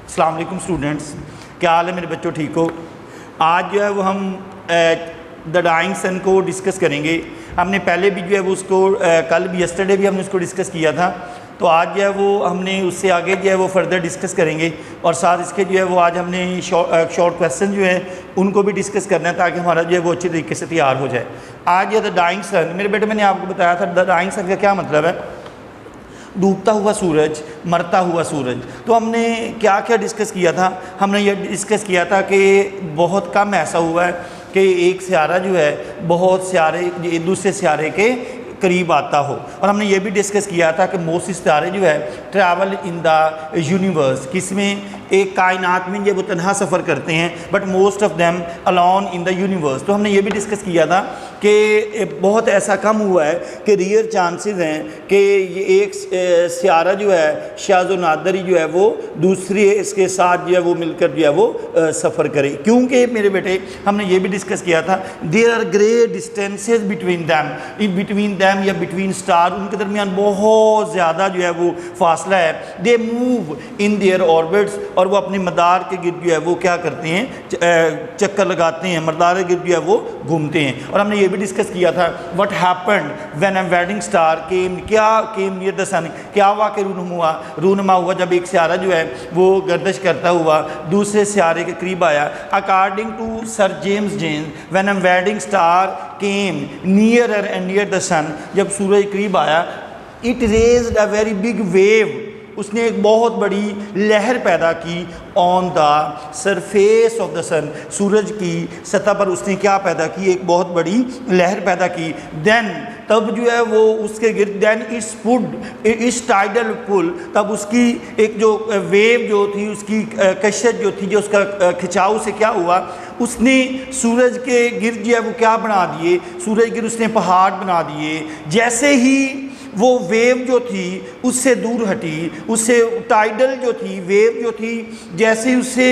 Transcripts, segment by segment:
السلام علیکم اسٹوڈنٹس، کیا حال ہے میرے بچوں؟ ٹھیک ہو؟ آج جو ہے وہ ہم دا ڈائنگ سن کو ڈسکس کریں گے۔ ہم نے پہلے بھی جو ہے وہ اس کو کل بھی یسٹرڈے بھی ہم نے اس کو ڈسکس کیا تھا، تو آج جو ہے وہ ہم نے اس سے آگے جو ہے وہ فردر ڈسکس کریں گے، اور ساتھ اس کے جو ہے وہ آج ہم نے شارٹ کویسچن جو ہیں ان کو بھی ڈسکس کرنا ہے تاکہ ہمارا جو ہے وہ اچھی طریقے سے تیار ہو جائے۔ آج یہ دا ڈائنگ سن، میرے بیٹے میں نے آپ کو بتایا تھا دا ڈائنگ سن کا کیا مطلب ہے، ڈوبتا ہوا سورج، مرتا ہوا سورج۔ تو ہم نے کیا کیا ڈسکس کیا تھا؟ ہم نے یہ ڈسکس کیا تھا کہ بہت کم ایسا ہوا ہے کہ ایک سیارہ جو ہے بہت سیارے دوسرے سیارے کے قریب آتا ہو، اور ہم نے یہ بھی ڈسکس کیا تھا کہ موسٹ ستارے جو ہے ٹریول ان دا یونیورس، کس میں؟ ایک کائنات میں یہ وہ تنہا سفر کرتے ہیں، but most of them alone in the universe. تو ہم نے یہ بھی ڈسکس کیا تھا کہ بہت ایسا کم ہوا ہے کہ ریئر چانسز ہیں کہ یہ ایک سیارہ جو ہے شاذ و نادر ہی جو ہے وہ دوسرے اس کے ساتھ جو ہے وہ مل کر جو ہے وہ سفر کرے، کیونکہ میرے بیٹے ہم نے یہ بھی ڈسکس کیا تھا there are great distances between them یا بٹوین اسٹار، ان کے درمیان بہت زیادہ جو ہے وہ فاصلہ ہے۔ They move in their orbits, اور وہ اپنے مدار کے گرد جو ہے وہ کیا کرتے ہیں، چکر لگاتے ہیں، مدار کے گرد جو ہے وہ گھومتے ہیں۔ اور ہم نے یہ بھی ڈسکس کیا تھا what happened when a wandering star came near the sun, کیا واقع رونما ہوا جب ایک سیارہ جو ہے وہ گردش کرتا ہوا دوسرے سیارے کے قریب آیا۔ According to sir James Jeans when a wandering star came nearer and nearer the sun, جب سورج قریب آیا it raised a very big wave, اس نے ایک بہت بڑی لہر پیدا کی آن the surface of the sun, سورج کی سطح پر اس نے کیا پیدا کی، ایک بہت بڑی لہر پیدا کی۔ دین تب جو ہے وہ اس کے گرد دین اٹس ٹائڈل پل، تب اس کی ایک جو ویو جو تھی، اس کی کشش جو تھی، جو اس کا کھچاؤ سے کیا ہوا، اس نے سورج کے گرد جو ہے وہ کیا بنا دیے، سورج گرد اس نے پہاڑ بنا دیے۔ جیسے ہی وہ ویو جو تھی اس سے دور ہٹی، اس سے ٹائڈل جو تھی ویو جو تھی جیسے اس سے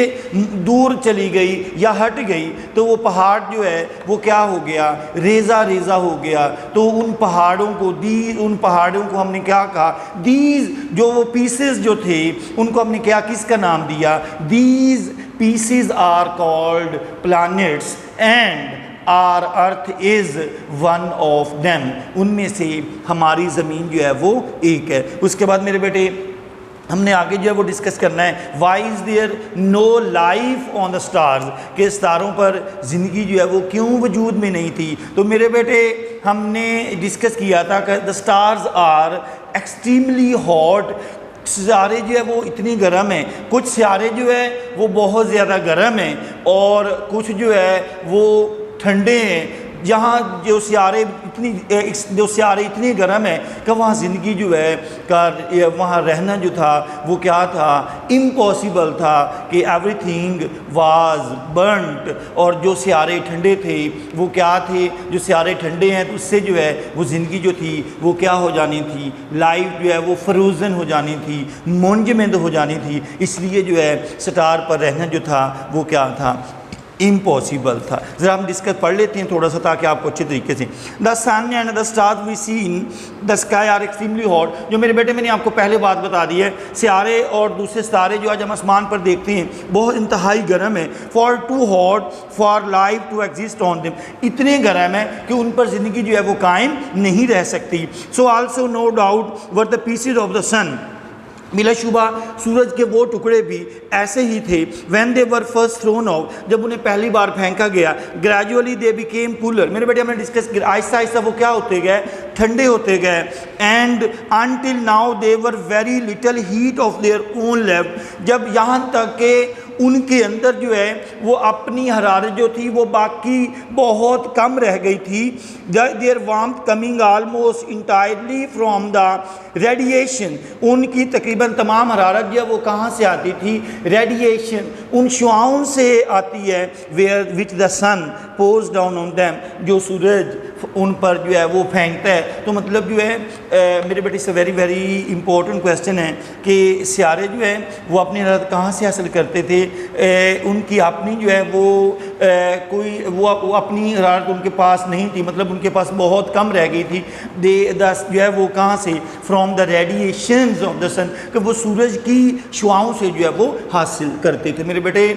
دور چلی گئی یا ہٹ گئی، تو وہ پہاڑ جو ہے وہ کیا ہو گیا، ریزہ ہو گیا۔ تو ان پہاڑوں کو ہم نے کیا کہا، دیز جو وہ پیسز جو تھے ان کو ہم نے کیا کس کا نام دیا، these pieces are called planets and our earth is one of them، ان میں سے ہماری زمین جو ہے وہ ایک ہے۔ اس کے بعد میرے بیٹے ہم نے آگے جو ہے وہ ڈسکس کرنا ہے why is there no life on the stars، کہ ستاروں پر زندگی جو ہے وہ کیوں وجود میں نہیں تھی۔ تو میرے بیٹے ہم نے ڈسکس کیا تھا کہ the stars are extremely hot، سیارے جو ہے وہ اتنی گرم ہیں، کچھ سیارے جو ہے وہ بہت زیادہ گرم ہیں اور کچھ جو ہے وہ ٹھنڈے ہیں۔ جہاں جو سیارے اتنی گرم ہیں کہ وہاں زندگی جو ہے وہاں رہنا جو تھا وہ کیا تھا، امپاسبل تھا، کہ ایوری تھنگ واز برنٹ۔ اور جو سیارے ٹھنڈے تھے وہ کیا تھے، جو سیارے ٹھنڈے ہیں تو اس سے جو ہے وہ زندگی جو تھی وہ کیا ہو جانی تھی، لائف جو ہے وہ فروزن ہو جانی تھی، منجمد ہو جانی تھی۔ اس لیے جو ہے سٹار پر رہنا جو تھا وہ کیا تھا، امپاسبل تھا۔ ذرا ہم ڈسکس پڑھ لیتے ہیں تھوڑا سا تاکہ آپ کو اچھے طریقے سے۔ The sun and the stars we see in the sky are extremely hot, جو میرے بیٹے میں نے آپ کو پہلے بات بتا دی ہے، سیارے اور دوسرے ستارے جو آج ہم آسمان پر دیکھتے ہیں بہت انتہائی گرم ہے، far too hot for life to exist on them, اتنے گرم ہے کہ ان پر زندگی جو ہے وہ قائم نہیں رہ سکتی۔ So also no doubt were the pieces of the sun, بلا شبہ سورج کے وہ ٹکڑے بھی ایسے ہی تھے when they were first thrown out, جب انہیں پہلی بار پھینکا گیا، گریجولی دے بیکیم کولر، میرے بیٹے ہم نے ڈسکس کیا آہستہ آہستہ وہ کیا ہوتے گئے، ٹھنڈے ہوتے گئے، and until now they were very little heat of their own left, جب یہاں تک کہ ان کے اندر جو ہے وہ اپنی حرارت جو تھی وہ باقی بہت کم رہ گئی تھی۔ Their warmth coming almost entirely from the radiation, ان کی تقریباً تمام حرارت جو ہے وہ کہاں سے آتی تھی، ریڈیشن، ان شعاؤں سے آتی ہے، where which the sun pours down on them, جو سورج ان پر جو ہے وہ پھینکتا ہے۔ تو مطلب جو ہے میرے بیٹے سے ویری ویری امپورٹنٹ کویسچن ہے کہ سیارے جو ہیں وہ اپنی حرارت کہاں سے حاصل کرتے تھے، ان کی اپنی جو ہے وہ کوئی وہ اپنی حرارت ان کے پاس نہیں تھی، مطلب ان کے پاس بہت کم رہ گئی تھی. جو ہے وہ کہاں سے؟ From the radiations of the sun, کہ وہ سورج کی شعاؤں سے جو ہے وہ حاصل کرتے تھے. میرے بیٹے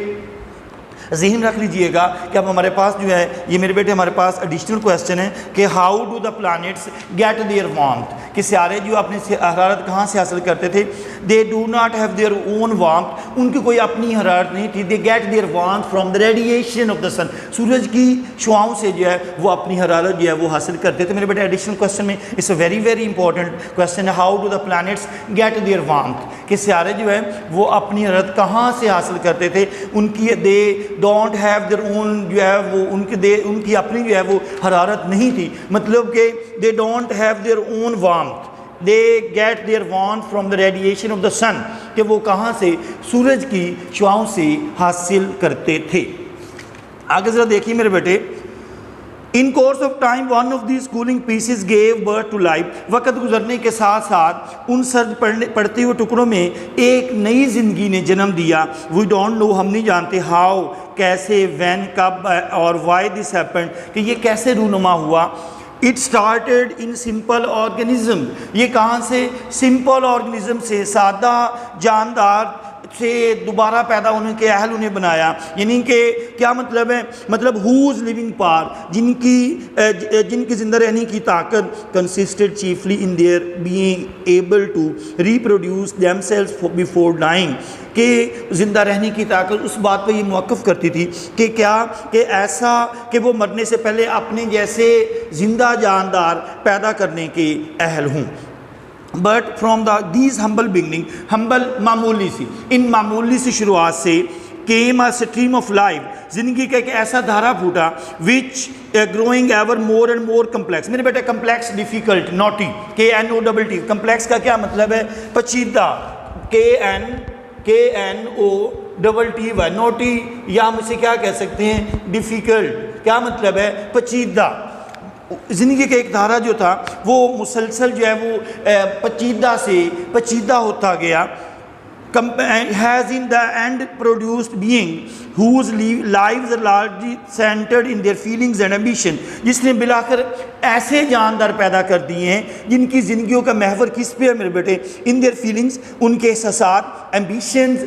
ذہن رکھ لیجئے گا کہ اب ہمارے پاس جو ہے یہ میرے بیٹے ہمارے پاس ایڈیشنل کویسچن ہے کہ how do the planets get their warmth, کہ سیارے جو اپنی حرارت کہاں سے حاصل کرتے تھے؟ They do not have their own warmth, ان کی کوئی اپنی حرارت نہیں تھی. They get their warmth from the radiation of the sun, سورج کی شعاؤں سے جو ہے وہ اپنی حرارت جو ہے وہ حاصل کرتے تھے. میرے بیٹے ایڈیشنل کویسچن میں it's a very very important question ہے، how do the planets get their warmth, کہ سیارے جو ہے وہ اپنی حرارت کہاں سے حاصل کرتے تھے؟ ان کی they don't have their own, جو ہے وہ ان کی اپنی جو ہے وہ حرارت نہیں تھی، مطلب کہ they don't have their own warmth, they get their warmth from the radiation of the sun, کہ وہ کہاں سے؟ سورج کی شعاؤں سے حاصل کرتے تھے. آگے ذرا دیکھیے میرے بیٹے، in course of time one of these cooling pieces gave birth to life, وقت گزرنے کے ساتھ ساتھ ان سرد پڑتے ہوئے ٹکڑوں میں ایک نئی زندگی نے جنم دیا. وی ڈونٹ نو، ہم نہیں جانتے، ہاؤ کیسے، وین کب، اور وائی دس ہیپنڈ، کہ یہ کیسے رونما ہوا. It started in simple organism, یہ کہاں سے؟ سمپل آرگنزم سے، سادہ جاندار سے دوبارہ پیدا ہونے کے اہل انہیں بنایا. یعنی کہ کیا مطلب ہے؟ مطلب ہوز لیونگ پار، جن کی زندہ رہنے کی طاقت consisted chiefly in their being able to reproduce them cells before dying, کہ زندہ رہنے کی طاقت اس بات پہ یہ موقف کرتی تھی کہ کیا کہ ایسا کہ وہ مرنے سے پہلے اپنے جیسے زندہ جاندار پیدا کرنے کے اہل ہوں. But from these humble beginning, humble معمولی سی، ان معمولی سی شروعات سے came a stream of life, زندگی کا ایک ایسا دھارا پھوٹا which growing ever more and more complex. میرے بیٹے complex, difficult, knotty, KNOTT. Complex کا کیا مطلب ہے؟ پیچیدہ، KNOTT. نوٹی، یا ہم اسے کیا کہہ سکتے ہیں؟ ڈیفیکلٹ. کیا مطلب ہے؟ پیچیدہ. زندگی کا ایک دھارا جو تھا وہ مسلسل جو ہے وہ پیچیدہ سے پیچیدہ ہوتا گیا. has in the end produced being whose lives are largely centered in their feelings and ambition، جس نے بلاخر ایسے جاندار پیدا کر دیے ہیں جن کی زندگیوں کا محور کس پہ ہے میرے بیٹے؟ in their feelings، ان کے احساسات، ambitions،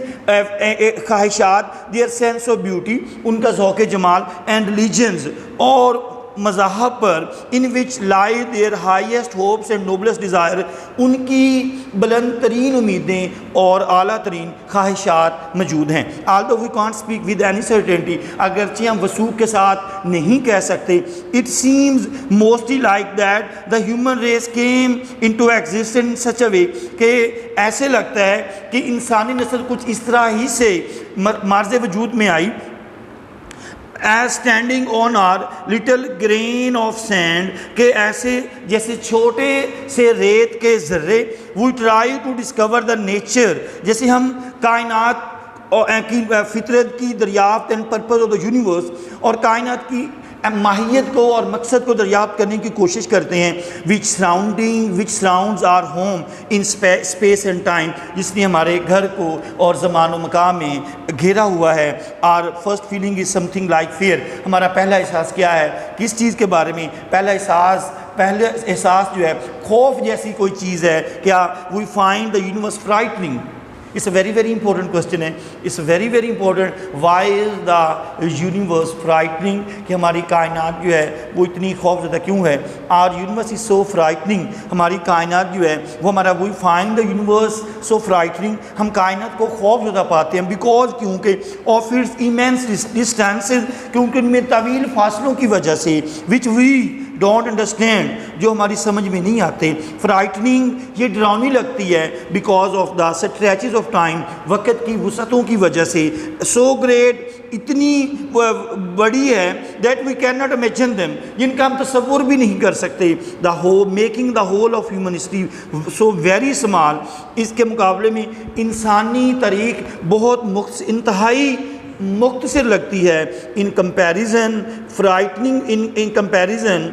خواہشات، their sense of beauty، ان کا ذوق جمال، and religions، اور مذاہب پر in which lie their highest hopes and noblest desire، ان کی بلند ترین امیدیں اور اعلیٰ ترین خواہشات موجود ہیں. although we can't speak with any certainty، اگرچہ ہم وثوق کے ساتھ نہیں کہہ سکتے، it seems mostly like that the human race came into existence in such a way، کہ ایسے لگتا ہے کہ انسانی نسل کچھ اس طرح ہی سے معرض وجود میں آئی. as standing on our little grain of sand، کہ ایسے جیسے چھوٹے سے ریت کے ذرے. we try to discover the nature، جیسے ہم کائنات کی فطرت کی دریافت and purpose of the universe، اور کائنات کی ماہیت کو اور مقصد کو دریافت کرنے کی کوشش کرتے ہیں. which surrounds our home in space and time، جس نے ہمارے گھر کو اور زمان و مکان میں گھیرا ہوا ہے. our first feeling is something like fear، ہمارا پہلا احساس کیا ہے؟ کس چیز کے بارے میں؟ پہلا احساس جو ہے خوف جیسی کوئی چیز ہے. کیا؟ we find the universe frightening. It's a very very important question ہے. It's very very important. Why is the universe frightening؟ کہ ہماری کائنات جو ہے وہ اتنی خوف زدہ کیوں ہے؟ Our universe is so frightening، ہماری کائنات جو ہے وہ ہمارا we find the universe so frightening، ہم کائنات کو خوف زدہ پاتے ہیں because کیونکہ of its immense distances، کیونکہ ان میں طویل فاصلوں کی وجہ سے which we don't understand، جو ہماری سمجھ میں نہیں آتے. فرائٹننگ، یہ ڈراؤنی لگتی ہے because of the stretches of time، وقت کی وسعتوں کی وجہ سے. so great، اتنی بڑی ہے that we cannot imagine them، جن کا ہم تصور بھی نہیں کر سکتے. the whole making the whole of human history so very small، اس کے مقابلے میں انسانی تاریخ بہت انتہائی مختصر لگتی ہے. in comparison frightening in comparison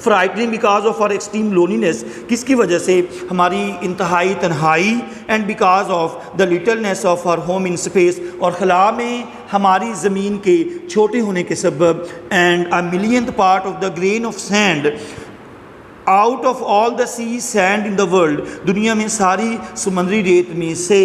frightening because of our extreme loneliness, کس کی وجہ سے؟ ہماری انتہائی تنہائی، and because of the littleness of our home in space, اور خلا میں ہماری زمین کے چھوٹے ہونے کے سبب، and a millionth part of the grain of sand out of all the sea sand in the world, دنیا میں ساری سمندری ریت میں سے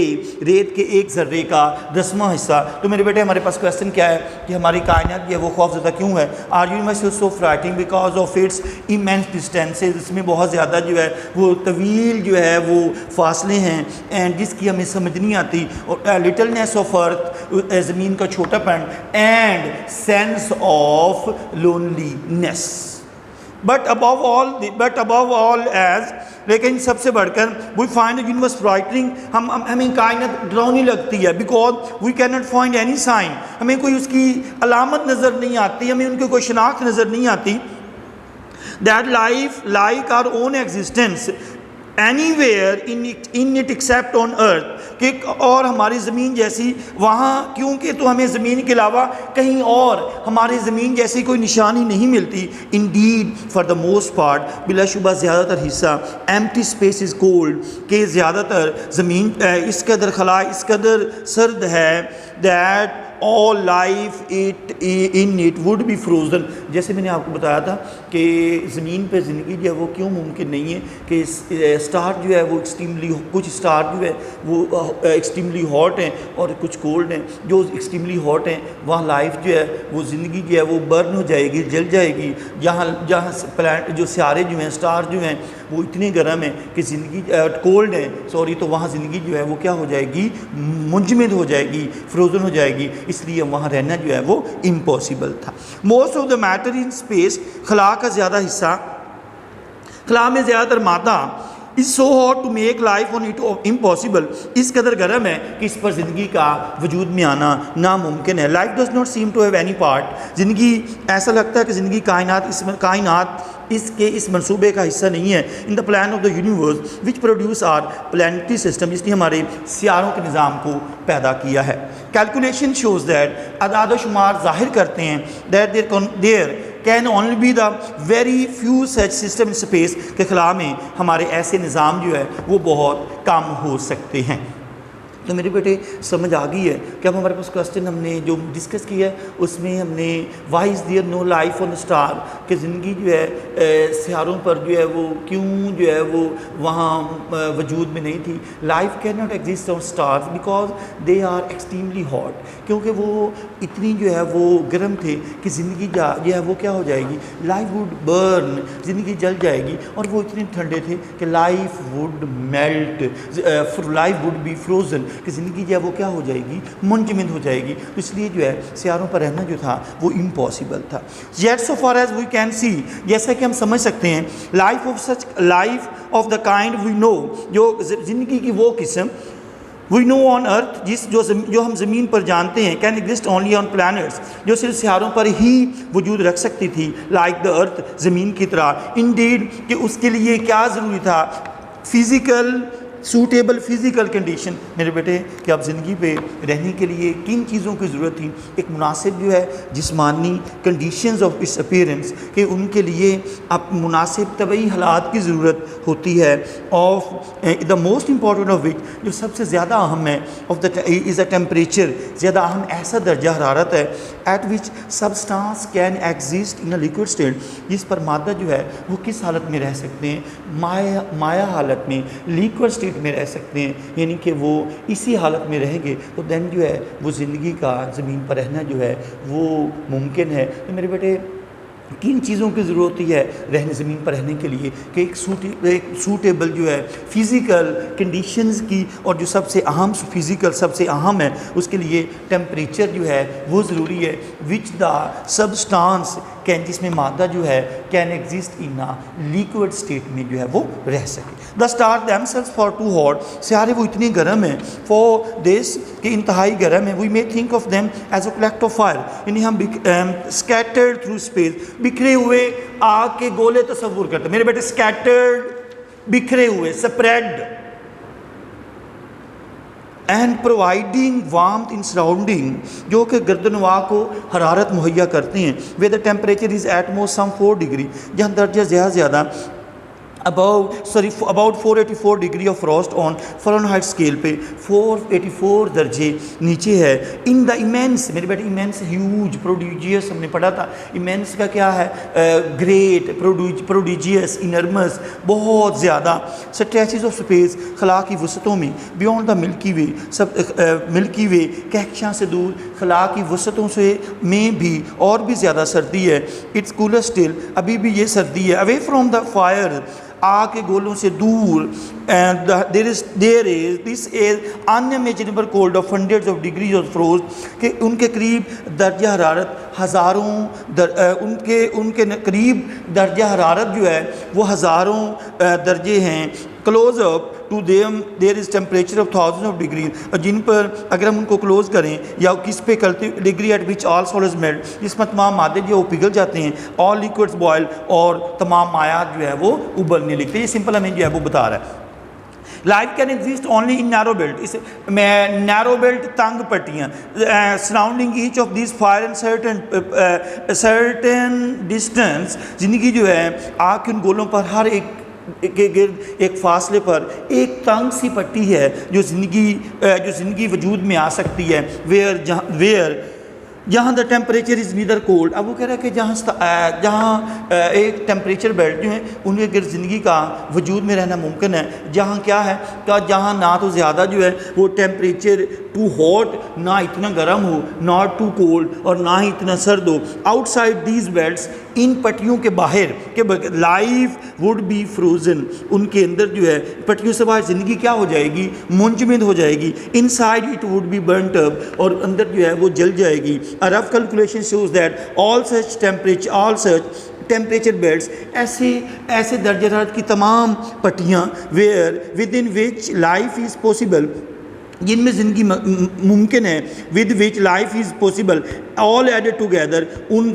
ریت کے ایک ذرے کا 10واں حصہ۔ تو میرے بیٹے ہمارے پاس کویسچن کیا ہے کہ ہماری کائنات جو ہے وہ خوف زدہ کیوں ہے؟ Our universe so frightening because of its immense distances, اس میں بہت زیادہ جو ہے وہ طویل جو ہے وہ فاصلے ہیں، اینڈ جس کی ہمیں سمجھ نہیں آتی، اور لٹلنیس آف ارتھ، زمین کا چھوٹا پن، and sense of loneliness. But above all as، لیکن سب سے بڑھ کر we find the universe frightening، ہمیں کائنات ڈراؤنی لگتی ہے، because we cannot find any sign، ہمیں کوئی اس کی علامت نظر نہیں آتی، ہمیں ان کی کوئی شناخت نظر نہیں آتی، that life like our own existence anywhere in it except on earth، کہ اور ہماری زمین جیسی وہاں، کیونکہ تو ہمیں زمین کے علاوہ کہیں اور ہماری زمین جیسی کوئی نشانی نہیں ملتی۔ indeed for the most part، بلا شبہ زیادہ تر حصہ، empty space is cold، کہ زیادہ تر زمین اس قدر خلا اس قدر سرد ہے، that all life in it would be frozen، جیسے میں نے آپ کو بتایا تھا کہ زمین پہ زندگی جو ہے وہ کیوں ممکن نہیں ہے، کہ اسٹار جو ہے وہ ایکسٹریملی، کچھ اسٹار جو ہے وہ ایکسٹریملی ہاٹ ہیں اور کچھ کولڈ ہیں، جو ایکسٹریملی ہاٹ ہیں وہاں لائف جو ہے وہ زندگی جو ہے وہ برن ہو جائے گی، جل جائے گی، جہاں پلانٹ جو سیارے جو ہیں، اسٹار جو ہیں وہ اتنے گرم ہیں کہ زندگی کولڈ ہیں تو وہاں زندگی جو ہے وہ کیا ہو جائے گی؟ منجمد ہو جائے گی، فروزن ہو جائے گی، اس لیے وہاں رہنا جو ہے وہ امپاسبل تھا۔ Most of the matter in space, خلا کا زیادہ حصہ، خلا میں زیادہ تر مادہ is so hot to make life on it impossible، اس قدر گرم ہے کہ اس پر زندگی کا وجود میں آنا ناممکن ہے۔ life does not seem to have any part، زندگی ایسا لگتا ہے کہ زندگی کائنات اس منصوبے کا حصہ نہیں ہے۔ in the plan of the universe which produce our planetary system، جس نے ہمارے سیاروں کے نظام کو پیدا کیا ہے۔ calculation shows that، اعداد و شمار ظاہر کرتے ہیں that there can only be the very few such system in space، کہ خلا میں ہمارے ایسے نظام جو ہے وہ بہت کم ہو سکتے ہیں۔ تو میرے بیٹے سمجھ آ گئی ہے کہ اب ہمارے پاس کوسچن ہم نے جو ڈسکس کیا ہے اس میں ہم نے why is there no life on star, کہ زندگی جو ہے سیاروں پر جو ہے وہ کیوں جو ہے وہ وہاں وجود میں نہیں تھی۔ Life can not exist on stars because they are extremely hot, کیونکہ وہ اتنی جو ہے وہ گرم تھے کہ زندگی جو ہے وہ کیا ہو جائے گی؟ لائف وڈ برن، زندگی جل جائے گی، اور وہ اتنے ٹھنڈے تھے کہ life would melt, life would be frozen, کہ زندگی جو ہے وہ کیا ہو جائے گی؟ منجمد ہو جائے گی۔ تو اس لیے جو ہے سیاروں پر رہنا جو تھا وہ امپاسبل تھا۔ Yet so far as we can see, جیسا کہ ہم سمجھ سکتے ہیں، life of the kind we know, جو زندگی کی وہ قسم وی نو آن ارتھ، جو ہم زمین پر جانتے ہیں، can exist only on plants, جو صرف سیاروں پر ہی وجود رکھ سکتی تھی، لائک دا ارتھ، زمین کی طرح۔ انڈیڈ، کہ اس کے لیے کیا ضروری تھا؟ Suitable physical condition. میرے بیٹے کہ اب زندگی پہ رہنے کے لیے کن چیزوں کی ضرورت تھی؟ ایک مناسب جو ہے جسمانی کنڈیشنز آف اٹس اپیرنس، کہ ان کے لیے اب مناسب طبعی حالات کی ضرورت ہوتی ہے۔ Of the most important of which, جو سب سے زیادہ اہم ہے، of the is a temperature, زیادہ اہم ایسا درجہ حرارت ہے، at which substance can exist in a liquid state, جس پر مادہ جو ہے وہ کس حالت میں رہ سکتے ہیں؟ مائع حالت میں، لیکوڈ اسٹیٹ میں رہ سکتے ہیں، یعنی کہ وہ اسی حالت میں رہیں گے تو دین جو ہے وہ زندگی کا زمین پر رہنا جو ہے وہ ممکن ہے۔ تو میرے بیٹے کن چیزوں کی ضرورت ہوتی ہے رہنے زمین پر رہنے کے لیے؟ کہ ایک سوٹیبل جو ہے فزیکل کنڈیشنز کی، اور جو سب سے اہم فزیکل سب سے اہم ہے اس کے لیے ٹیمپریچر جو ہے وہ ضروری ہے، وچ دا سبسٹانس کین، جس میں مادہ جو ہے can exist in liquid state میں جو ہے وہ رہ سکے۔ The star themselves far too hot, سیارے وہ اتنے گرم ہیں، فار دس کہ انتہائی گرم ہیں، we may think of them as a collect of fire, یعنی ہم اسکیٹرڈ تھرو اسپیس، بکھرے ہوئے آگ کے گولے تصور کرتے ہیں۔ میرے بیٹے اسکیٹرڈ، بکھرے ہوئے، spread, and providing warmth in surrounding, جو کہ گردنواں کو حرارت مہیا کرتے ہیں. Where the temperature is at most some 4 degree, جہاں درجہ زیادہ about 484 degree of frost on Fahrenheit scale پہ 484 درجے نیچے ہے. ان دا ایمینس، میرے بیٹے ایمینس ہیوج، پروڈیجیس ہم نے پڑھا تھا. ایمینس کا کیا ہے؟ گریٹ، پروڈیجیس، انرمس، بہت زیادہ. سٹریچز آف اسپیس، خلا کی وسعتوں میں، بیونڈ دا ملکی وے، ملکی وے کہکشاں سے دور خلا کی وسعتوں سے میں بھی اور بھی زیادہ سردی ہے. اٹس کولر اسٹل، ابھی بھی یہ سردی ہے. اوے فرام دا فائر، آگ کے گولوں سے دور. there is this is unimaginable cold of hundreds of degrees of frost، کہ ان کے قریب درجہ حرارت ہزاروں ان کے قریب درجہ حرارت جو ہے وہ ہزاروں درجے ہیں. Close up to them there is temperature of thousands of degrees، جن پر اگر ہم ان کو کلوز کریں یا کس پہ کرتے degree at which all solids melt، جس میں تمام مادے جو وہ پگھل جاتے ہیں. all liquids boil، اور تمام مائعات جو ہے وہ ابلنے لگتے ہیں. یہ سمپل ہمیں جو ہے وہ بتا رہا ہے. Life can exist only in narrow belt, اس میں نیرو بیلٹ تنگ پٹیاں surrounding each of these fire and certain distance. زندگی جو ہے آگ کے ان گولوں پر ہر ایک کے گرد ایک فاصلے پر ایک تنگ سی پٹی ہے جو زندگی وجود میں آ سکتی ہے. ویئر جہاں the temperature is neither cold. اب وہ کہہ رہا ہے کہ جہاں ایک ٹیمپریچر بیلٹ جو ہیں ان کے گرد زندگی کا وجود میں رہنا ممکن ہے. جہاں کیا ہے کہ جہاں نہ تو زیادہ جو ہے وہ ٹیمپریچر ٹو ہاٹ، نہ اتنا گرم ہو، ناٹ ٹو کولڈ، اور نہ ہی اتنا سرد ہو. آؤٹ سائڈ دیز بیلٹس، ان پٹیوں کے باہر کہ لائف وڈ بی فروزن، ان کے اندر جو ہے پٹیوں سے باہر زندگی کیا ہو جائے گی؟ منجمد ہو جائے گی. Inside it would be burnt up, اور اندر جو ہے وہ جل جائے گی. A rough calculation shows that all such temperature belts، ایسے درجہ حرارت کی تمام پٹیاں within which life is possible، جن میں زندگی ممکن ہے. with which life is possible all added together، ان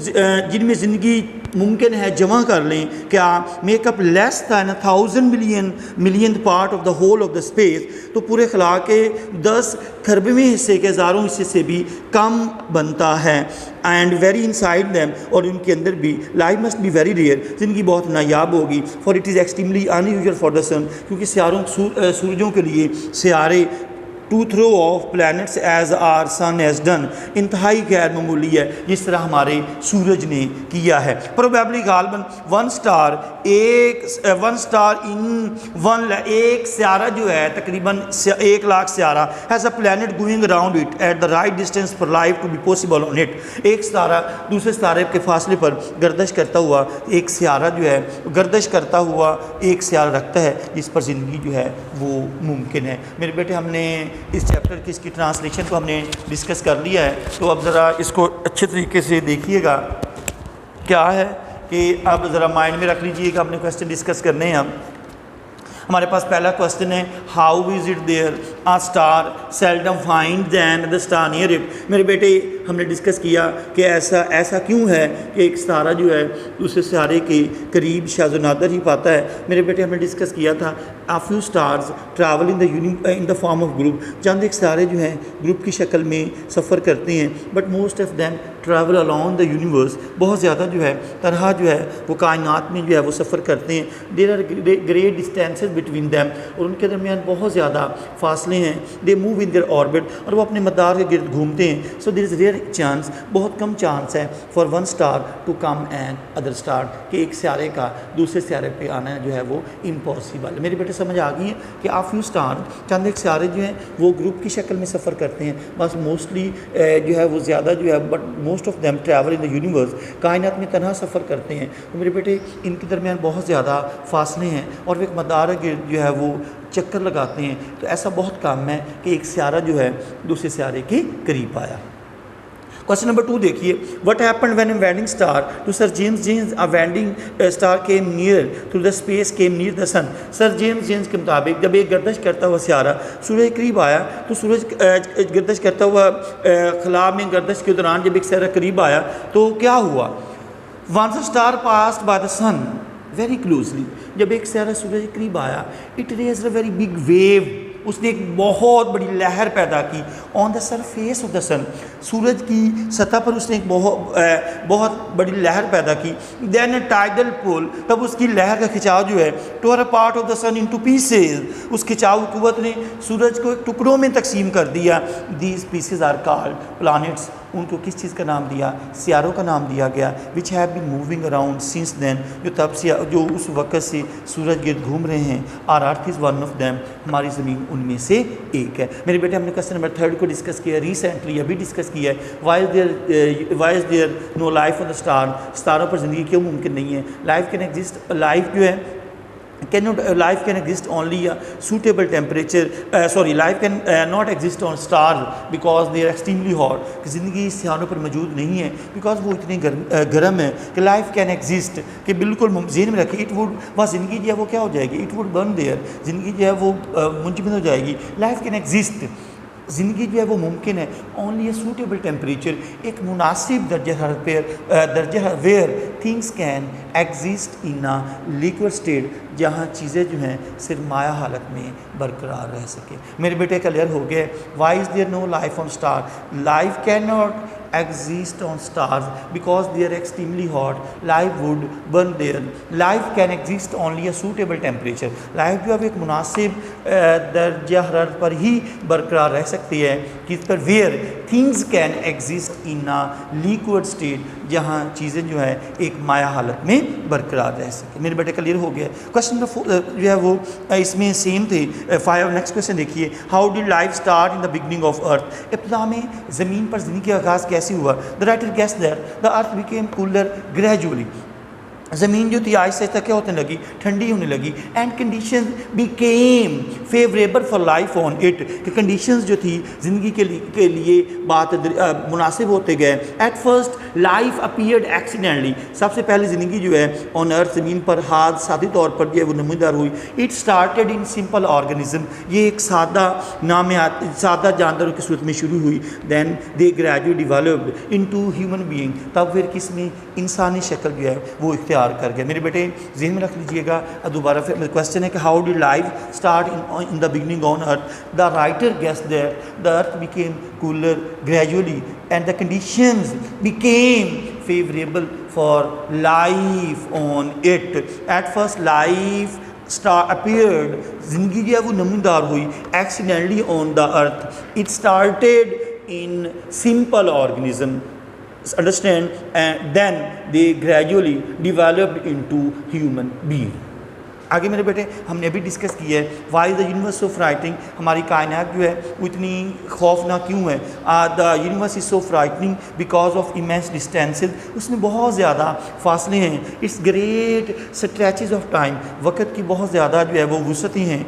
جن میں زندگی ممکن ہے جمع کر لیں، کیا make up less than 1000 million part of the whole of the space, تو پورے خلا کے 10 کھربویں حصے کے ہزاروں حصے سے بھی کم بنتا ہے. And very inside them, اور ان کے اندر بھی life must be very rare, زندگی بہت نایاب ہوگی. For it is extremely unusual for the sun, کیونکہ سورجوں کے لیے سیارے to throw off planets as our sun as done, انتہائی غیر معمولی ہے جس طرح ہمارے سورج نے کیا ہے. پروبیبلی غالباً ایک سیارہ جو ہے تقریباً 1,00,000 سیارہ has a planet going around it at the right distance for life to be possible on it. ایک ستارہ دوسرے ستارے کے فاصلے پر گردش کرتا ہوا ایک سیارہ جو ہے گردش کرتا ہوا ایک سیارہ رکھتا ہے جس پر زندگی جو ہے وہ ممکن ہے. میرے بیٹے ہم نے اس چیپٹر کی اس کی ٹرانسلیشن کو ہم نے ڈسکس کر لیا ہے، تو اب ذرا اس کو اچھے طریقے سے دیکھیے گا. کیا ہے کہ اب ذرا مائنڈ میں رکھ لیجئے کہ اپنے کویسچن ڈسکس کرنے ہیں. ہمارے پاس پہلا کویسچن ہے how is it there a star seldom find then the star near it. میرے بیٹے ہم نے ڈسکس کیا کہ ایسا کیوں ہے کہ ایک ستارہ جو ہے دوسرے ستارے کے قریب شاذ و نادر ہی پاتا ہے. میرے بیٹے ہم نے ڈسکس کیا تھا a few stars travel in the form of group، چند ایک ستارے جو ہیں گروپ کی شکل میں سفر کرتے ہیں. But most of them travel along the universe، بہت زیادہ جو ہے طرح جو ہے وہ کائنات میں جو ہے وہ سفر کرتے ہیں. there are great distances between them، اور ان کے درمیان بہت زیادہ فاصلے ہیں. they move in their orbit، اور وہ اپنے مدار کے گرد گھومتے ہیں. so there is rare chance، بہت کم چانس ہے for one star to come and other star، کہ ایک سیارے کا دوسرے سیارے پہ آنا جو ہے وہ امپاسبل. میرے بیٹے سمجھ آ گئی ہے کہ آ فیو اسٹار چند ایک سیارے جو ہیں وہ گروپ کی شکل میں سفر کرتے ہیں. بس موسٹلی جو ہے وہ زیادہ جو ہے but most of them travel in the universe, کائنات میں تنہا سفر کرتے ہیں. تو میرے بیٹے ان کے درمیان بہت زیادہ فاصلے ہیں اور وہ ایک مدار گرد جو ہے وہ چکر لگاتے ہیں. تو ایسا بہت کم ہے کہ ایک سیارہ جو ہے دوسرے سیارے کے قریب آیا. کوشچن نمبر 2 دیکھیے what happened when a wandering star to sir James a wandering star came near to the space came near the sun. Sir James کے مطابق جب ایک گردش کرتا ہوا سیارہ سورج کے قریب آیا تو سورج گردش کرتا ہوا خلا میں گردش کے دوران جب ایک سیارہ قریب آیا تو کیا ہوا؟ Once star passed by the sun very closely, جب ایک سیارہ سورج کے قریب آیا it raised a very big wave اس نے ایک بہت بڑی لہر پیدا کی آن the surface of the sun, سورج کی سطح پر اس نے ایک بہت بڑی لہر پیدا کی. دین ٹائیڈل پول، تب اس کی لہر کا کھچاؤ جو ہے tore a part of the sun into pieces, اس کھچاؤ قوت نے سورج کو ٹکڑوں میں تقسیم کر دیا. These pieces are called planets, ان کو کس چیز کا نام دیا؟ سیاروں کا نام دیا گیا. Which have been moving around since then, جو تب سے جو اس وقت سے سورج گرد گھوم رہے ہیں. Our earth is one of them, ہماری زمین ان میں سے ایک ہے. میرے بیٹے ہم نے کوسچن نمبر 3 کو ڈسکس کیا ریسنٹلی، ابھی ڈسکس کیا ہے. Why is there no life on the star, ستاروں پر زندگی کیوں ممکن نہیں ہے؟ لائف کین ایگزسٹ، لائف جو ہے life can exist only a suitable temperature, life can not exist on stars because they are extremely hot. کہ زندگی ستاروں پر موجود نہیں ہے because وہ اتنے گرم ہے. کہ life can exist، کہ بالکل ذہن میں رکھیں، وہ زندگی جو ہے وہ کیا ہو جائے گی؟ it would burn there، زندگی جو ہے وہ منجمد ہو جائے گی. life can exist، زندگی جو ہے وہ ممکن ہے اونلی اے سوٹیبل ٹیمپریچر، ایک مناسب درجہ حرارت where things can exist in a liquid state, جہاں چیزیں جو ہیں صرف مائع حالت میں برقرار رہ سکیں. میرے بیٹے کلیئر ہو گیا. Why is there no life on star? Life can not exist on stars because they are extremely hot. Life would burn there. Life can exist only a suitable temperature. Life جو ہے ایک مناسب درجہ حرارت پر ہی برقرار رہ سکتی ہے، کس پر؟ where things can exist in a liquid state، جہاں چیزیں جو ہے ایک مائع حالت میں برقرار رہ سکیں. میرے بیٹے کلیئر ہو گیا. کوشچن جو ہے وہ اس میں سیم تھے. 5 نیکسٹ کوشچن دیکھیے. How did life start in the beginning of earth? ابتدا میں زمین پر زندگی کا آغاز کیسے ہوا؟ The writer guessed that the earth became cooler gradually. زمین جو تھی آہستہ آہستہ کیا ہونے لگی؟ ٹھنڈی ہونے لگی. And conditions became favourable for life on it, کہ کنڈیشنز جو تھی زندگی کے لیے بات مناسب ہوتے گئے. At first life appeared accidentally, سب سے پہلے زندگی جو ہے آن ارتھ زمین پر حادثاتی طور پر جو ہے وہ نمودار ہوئی. It started in simple organism, یہ ایک سادہ جانداروں کی صورت میں شروع ہوئی. Then they gradually developed into human being, تب پھر کس میں؟ انسانی شکل جو ہے وہ اختیار کر گیا. میرے بیٹے ذہن میں رکھ لیجئے گا. دوبارہ پھر کوشچن ہے کہ how did life start in the beginning on Earth? The writer guessed that the Earth became cooler gradually and the conditions became favorable for life on it. At first life appeared، زندگی جو ہے وہ نمودار ہوئی accidentally on the earth. It started in simple organism. Understand? And then they gradually developed into human being. آگے میرے بیٹے ہم نے ابھی ڈسکس کیا ہے why the universe of frightening, ہماری کائنات جو ہے وہ اتنی خوفناک کیوں ہے؟ The universe is so frightening because of immense distances, اس میں بہت زیادہ فاصلے ہیں. It's great stretches of time, وقت کی بہت زیادہ جو ہے وہ وسعتیں ہیں.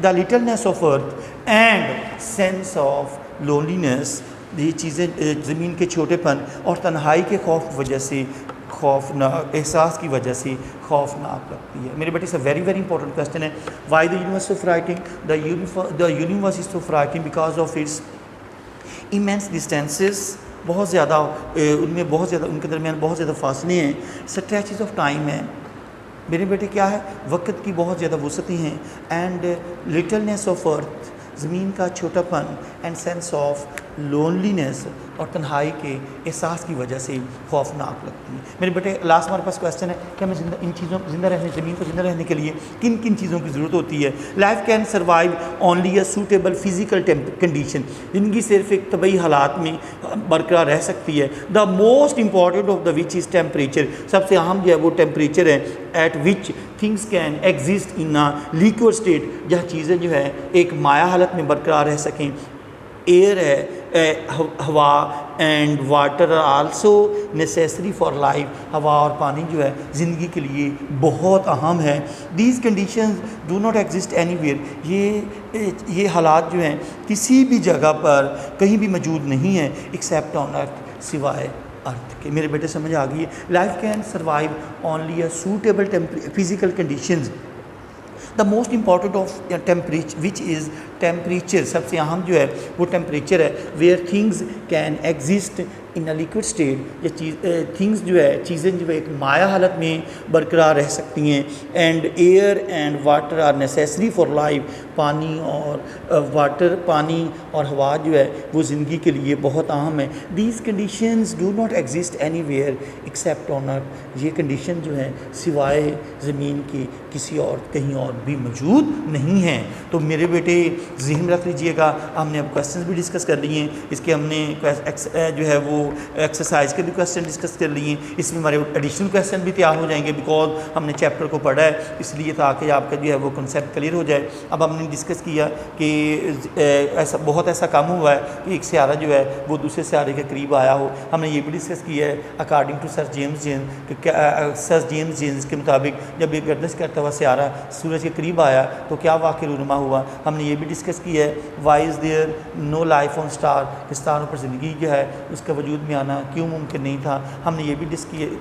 The littleness of Earth and sense of loneliness, یہ چیزیں زمین کے چھوٹے پن اور تنہائی کے خوف کی وجہ سے، خوفناک احساس کی وجہ سے خوفناک لگتی ہے. میرے بیٹے سے ویری ویری امپورٹنٹ کوشچن ہے. Why the universe of frightening? The universe is so frightening because of its immense distances, بہت زیادہ ان میں بہت زیادہ ان کے درمیان بہت زیادہ فاصلے ہیں. اسٹریچز آف ٹائم ہے. میرے بیٹے کیا ہے؟ وقت کی بہت زیادہ وسعتیں ہیں. اینڈ لٹلنیس آف ارتھ، زمین کا چھوٹا پن، اینڈ سینس آف لونلینس، اور تنہائی کے احساس کی وجہ سے خوفناک لگتی ہے. میرے بیٹے لاسٹ ہمارے پاس کوشچن ہے کہ ہمیں ان چیزوں زندہ رہنے، زمین پر زندہ رہنے کے لیے کن کن چیزوں کی ضرورت ہوتی ہے؟ Life can survive only a suitable physical condition, زندگی صرف ایک طبعی حالات میں برقرار رہ سکتی ہے. The most important of the which is temperature, سب سے اہم جو ہے وہ ٹیمپریچر ہے. At which things can exist in a liquid state, جہاں چیزیں جو ہے ایک مائع حالت میں برقرار رہ سکیں. ایئر ہے، ہوا and water are also necessary for life, ہوا اور پانی جو ہے زندگی کے لیے بہت اہم ہے. These conditions do not exist any where, یہ حالات جو ہیں کسی بھی جگہ پر کہیں بھی موجود نہیں ہیں ایکسیپٹ آن ارتھ، سوائے ارتھ کے. میرے بیٹے سمجھ آ گئی ہے. Life can survive only a suitable physical conditions. The most important of temperature which is temperature, سب سے اہم جو ہے وہ ٹیمپریچر ہے. Where things can exist in liquid state یا تھنگس جو ہے چیزیں جو ہے ایک مائع حالت میں برقرار رہ سکتی ہیں. And air and water are necessary for life. پانی اور ہوا جو ہے وہ زندگی کے لیے بہت اہم ہے. These conditions do not exist anywhere except on Earth. یہ کنڈیشن جو ہے سوائے زمین کے کہیں اور بھی موجود نہیں ہیں. تو میرے بیٹے ذہن رکھ لیجئے گا. ہم نے اب کویسچنز بھی ڈسکس کر لیے ہیں. اس کے ہم نے جو ہے وہ ایکسرسائز کے بھی کویسچن ڈسکس کر لیے ہیں. اس میں ہمارے ایڈیشنل کویسچن بھی تیار ہو جائیں گے بیکاز ہم نے چیپٹر کو پڑھا ہے, اس لیے تاکہ آپ کا جو ہے وہ کنسیپٹ کلیئر ہو جائے. اب ہم نے ڈسکس کیا کہ ایسا کام ہوا ہے کہ ایک سیارہ جو ہے وہ دوسرے سیارے کے قریب آیا ہو. ہم نے یہ بھی ڈسکس کیا ہے according to sir James Jeans کے مطابق جب یہ گردش کرتا ہوا سیارہ سورج کے قریب آیا تو کیا واقع رونما ہوا. ہم نے یہ بھی ڈسکس کیا ہے why is there no life on star. ستاروں پر زندگی جو ہے اس کا وجود میں آنا کیوں ممکن نہیں تھا. ہم نے یہ بھی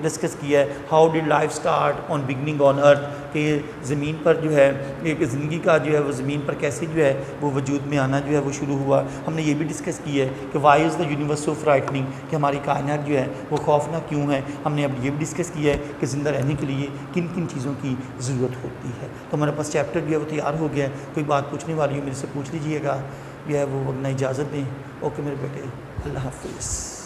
ڈسکس کیا ہے how did life start on beginning on Earth, کہ زمین پر جو ہے ایک زندگی کا جو ہے وہ زمین پر کیسے جو ہے وہ وجود میں آنا جو ہے وہ شروع ہوا. ہم نے یہ بھی ڈسکس کیا ہے کہ وائی از دا یونیورس سو فرائٹننگ, کہ ہماری کائنات جو ہے وہ خوفناک کیوں ہے. ہم نے اب یہ بھی ڈسکس کیا ہے کہ زندہ رہنے کے لیے کن کن چیزوں کی ضرورت ہوتی ہے. تو ہمارے پاس چیپٹر جو ہے وہ تیار ہو گیا ہے. کوئی بات پوچھنے والی ہو میرے سے پوچھ لیجئے گا, جو ہے وہ ورنہ اجازت دیں. اوکے میرے بیٹے, اللہ حافظ.